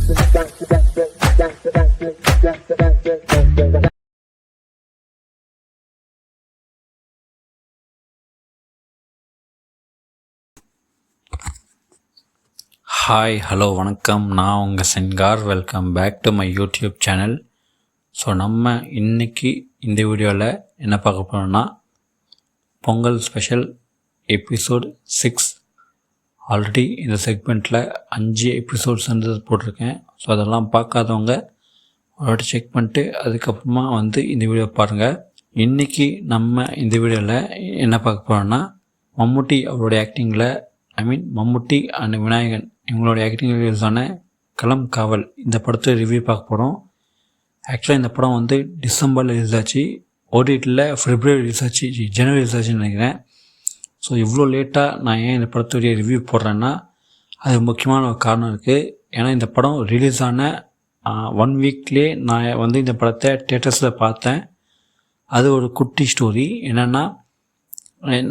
Hi hello வணக்கம். நான் உங்கள் சென்கார். Welcome back to my YouTube channel. So நம்ம இன்றைக்கி இந்த வீடியோவில் என்ன பார்க்க போகிறோம்னா, பொங்கல் ஸ்பெஷல் எபிசோட் 6. ஆல்ரெடி இந்த செக்மெண்ட்டில் 5 எபிசோட்ஸ் வந்து போட்டிருக்கேன். ஸோ அதெல்லாம் பார்க்காதவங்க ஒரு வாட்டி செக் பண்ணிட்டு அதுக்கப்புறமா வந்து இந்த வீடியோ பாருங்கள். இன்றைக்கி நம்ம இந்த வீடியோவில் என்ன பார்க்க போகிறோம்னா, மம்முட்டி அவருடைய ஆக்டிங்கில் மம்முட்டி அண்ட் விநாயகன் இவங்களோட ஆக்டிங் ரிலீஸான களம் காவல் இந்த படத்தை ரிவ்யூ பார்க்க போகிறோம். ஆக்சுவலாக இந்த படம் வந்து டிசம்பரில் ரிலீஸ் ஆச்சு, ஓடிடியில் ஃபெப்ரவரி ரிலீஸ் ஆச்சு, ஜனவரி ரிலீஸ் ஆச்சுன்னு நினைக்கிறேன். ஸோ இவ்வளோ லேட்டாக நான் ஏன் இந்த படத்துடைய ரிவ்யூ போடுறேன்னா, அது முக்கியமான ஒரு காரணம் இருக்குது. ஏன்னா இந்த படம் ரிலீஸ் ஆன 1 வீக்லேயே நான் வந்து இந்த படத்தை தியேட்டர்ஸில் பார்த்தேன். அது ஒரு குட்டி ஸ்டோரி. என்னென்னா,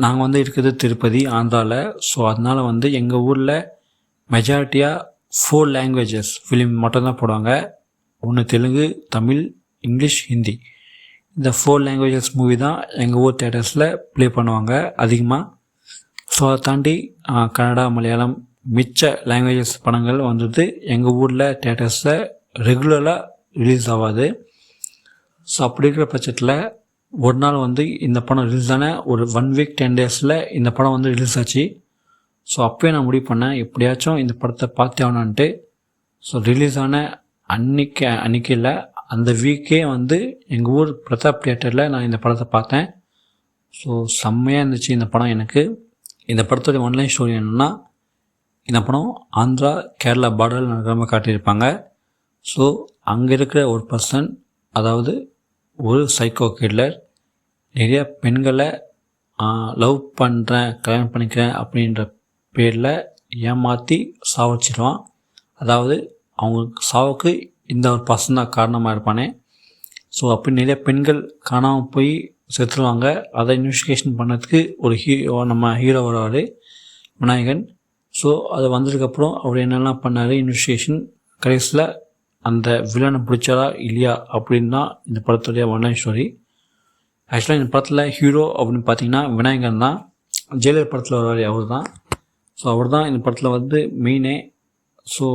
நாங்கள் வந்து இருக்கிறது திருப்பதி, ஆந்திராவில். ஸோ அதனால் வந்து எங்கள் ஊரில் மெஜாரிட்டியாக 4 லாங்குவேஜஸ் ஃபிலிம் மட்டும்தான் போடுவாங்க. ஒன்று தெலுங்கு, தமிழ், இங்கிலீஷ், ஹிந்தி. இந்த 4 லாங்குவேஜஸ் மூவி தான் எங்கள் ஊர் தேட்டர்ஸில் ப்ளே பண்ணுவாங்க அதிகமாக. ஸோ அதை தாண்டி கன்னடா, மலையாளம், மிச்ச லாங்குவேஜஸ் படங்கள் வந்தது எங்கள் ஊரில் தேட்டர்ஸில் ரெகுலராக ரிலீஸ் ஆகாது. ஸோ அப்படி இருக்கிற பட்சத்தில் ஒரு நாள் வந்து இந்த படம் ரிலீஸ் ஆன ஒரு 1 வீக் 10 டேஸில் இந்த படம் வந்து ரிலீஸ் ஆச்சு. ஸோ அப்போயே நான் முடிவு பண்ணேன், எப்படியாச்சும் இந்த படத்தை பார்த்தே ஆகணுன்ட்டு. ஸோ ரிலீஸ் ஆன அன்றைக்கி இல்லை, அந்த வீக்கே வந்து எங்கள் ஊர் பிரதாப் தியேட்டரில் நான் இந்த படத்தை பார்த்தேன். ஸோ செம்மையாக இருந்துச்சு இந்த படம் எனக்கு. இந்த படத்தோடைய ஒன்லைன் ஸ்டோரி என்னென்னா, இந்த படம் ஆந்திரா கேரளா பார்டரில் நடக்காமல் காட்டியிருப்பாங்க. ஸோ அங்கே இருக்கிற ஒரு பர்சன், அதாவது ஒரு சைக்கோ கில்லர், நிறைய பெண்களை லவ் பண்ணுறேன், கல்யாணம் பண்ணிக்கிறேன் அப்படின்ற பேரில் ஏமாற்றி சாவச்சிடுவான். அதாவது அவங்க சாவுக்கு இந்த ஒரு பர்சன் தான் காரணமாக இருப்பானே. ஸோ அப்படி நிறைய பெண்கள் காணாமல் போய் செத்துருவாங்க. அதை இன்வெஸ்டிகேஷன் பண்ணதுக்கு ஒரு நம்ம ஹீரோ வருவார், விநாயகன். ஸோ அது வந்ததுக்கப்புறம் அவர் என்னெல்லாம் பண்ணார், இன்வெஸ்டிகேஷன், கடைசியில் அந்த வில்லனை பிடிச்சாரா இல்லையா அப்படின்னு தான் இந்த படத்துடைய ஒன்லைன் ஸ்டோரி. ஆக்சுவலாக இந்த படத்தில் ஹீரோ அப்படின்னு பார்த்தீங்கன்னா விநாயகன் தான். ஜெயிலர் படத்தில் வருவார், அவர் தான். ஸோ அவர் தான் இந்த படத்தில் வந்து மெயினே. ஸோ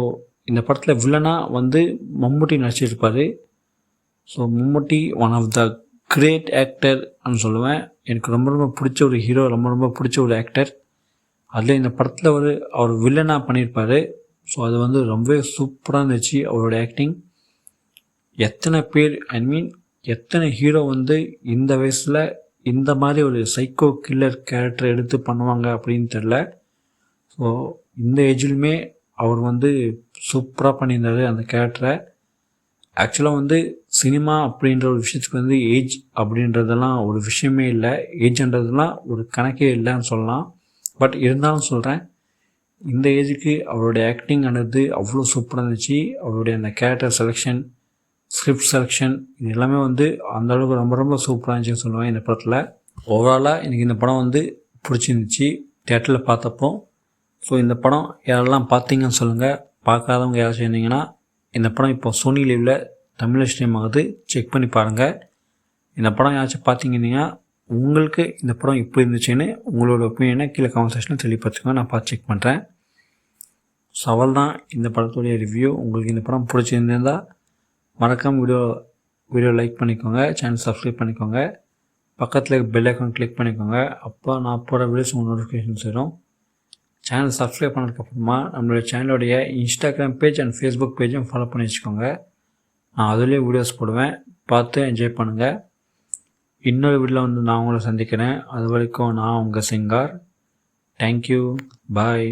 இந்த படத்தில் வில்லனாக வந்து மம்முட்டி நடிச்சிருப்பார். So Mammootty one of the great actor அப்படின்னு சொல்லுவேன். எனக்கு ரொம்ப ரொம்ப பிடிச்ச ஒரு ஹீரோ, ரொம்ப ரொம்ப பிடிச்ச ஒரு ஆக்டர். அதில் இந்த படத்தில் அவர் வில்லனாக பண்ணியிருப்பார். ஸோ அது வந்து ரொம்பவே சூப்பராக இருந்துச்சு அவரோட ஆக்டிங். எத்தனை பேர் எத்தனை ஹீரோ வந்து இந்த வயசில் இந்த மாதிரி ஒரு சைக்கோ கில்லர் கேரக்டர் எடுத்து பண்ணுவாங்க அப்படின்னு தெரில. ஸோ இந்த ஏஜ்லையுமே அவர் வந்து சூப்பராக பண்ணியிருந்தார் அந்த கேரக்டரை. ஆக்சுவலாக வந்து சினிமா அப்படின்ற ஒரு விஷயத்துக்கு வந்து ஏஜ் அப்படின்றதெல்லாம் ஒரு விஷயமே இல்லை. ஏஜ்ன்றதுலாம் ஒரு கணக்கே இல்லைன்னு சொல்லலாம். பட் இருந்தாலும் சொல்கிறேன், இந்த ஏஜுக்கு அவருடைய ஆக்டிங் ஆனது அவ்வளோ சூப்பராக இருந்துச்சு. அவருடைய அந்த கேரக்டர் செலெக்ஷன், ஸ்கிரிப்ட் செலெக்ஷன், இது எல்லாமே வந்து அந்தளவுக்கு ரொம்ப ரொம்ப சூப்பராக இருந்துச்சுன்னு சொல்லுவேன் இந்த படத்தில். ஓவராலாக எனக்கு இந்த படம் வந்து பிடிச்சிருந்துச்சி தியேட்டரில் பார்த்தப்போ. ஸோ இந்த படம் யாரெல்லாம் பார்த்தீங்கன்னு சொல்லுங்கள். பார்க்காதவங்க யாராச்சும் இருந்தீங்கன்னா, இந்த படம் இப்போ சோனி லீவில் தமிழில் ஸ்ட்ரீம் ஆகுது, செக் பண்ணி பாருங்கள். இந்த படம் யாராச்சும் பார்த்தீங்கன்னா உங்களுக்கு இந்த படம் எப்படி இருந்துச்சுன்னு உங்களோட ஒப்பீனியனை கீழே கமெண்ட் செக்ஷனில் தெளிவுபடுத்துங்க, நான் பார்த்து செக் பண்ணுறேன். ஸோ அவள் தான் இந்த படத்துடைய ரிவ்யூ. உங்களுக்கு இந்த படம் பிடிச்சிருந்தால் மறக்காம வீடியோ லைக் பண்ணிக்கோங்க, சேனல் சப்ஸ்கிரைப் பண்ணிக்கோங்க, பக்கத்தில் பெல் ஐக்கான் கிளிக் பண்ணிக்கோங்க. அப்போ நான் போகிற வீடியோஸ் உங்களுக்கு நோட்டிஃபிகேஷன்ஸ் வரும். சேனல் சப்ஸ்கிரைப் பண்ணதுக்கப்புறமா நம்மளுடைய சேனலுடைய இன்ஸ்டாகிராம் பேஜ் அண்ட் ஃபேஸ்புக் பேஜும் ஃபாலோ பண்ணி வச்சுக்கோங்க. நான் அதுலேயே வீடியோஸ் போடுவேன், பார்த்து என்ஜாய் பண்ணுங்கள். இன்னொரு வீடியோவில் வந்து நான் உங்களை சந்திக்கிறேன். அது வரைக்கும் நான் உங்கள் செங்கார். தேங்க்யூ, பாய்.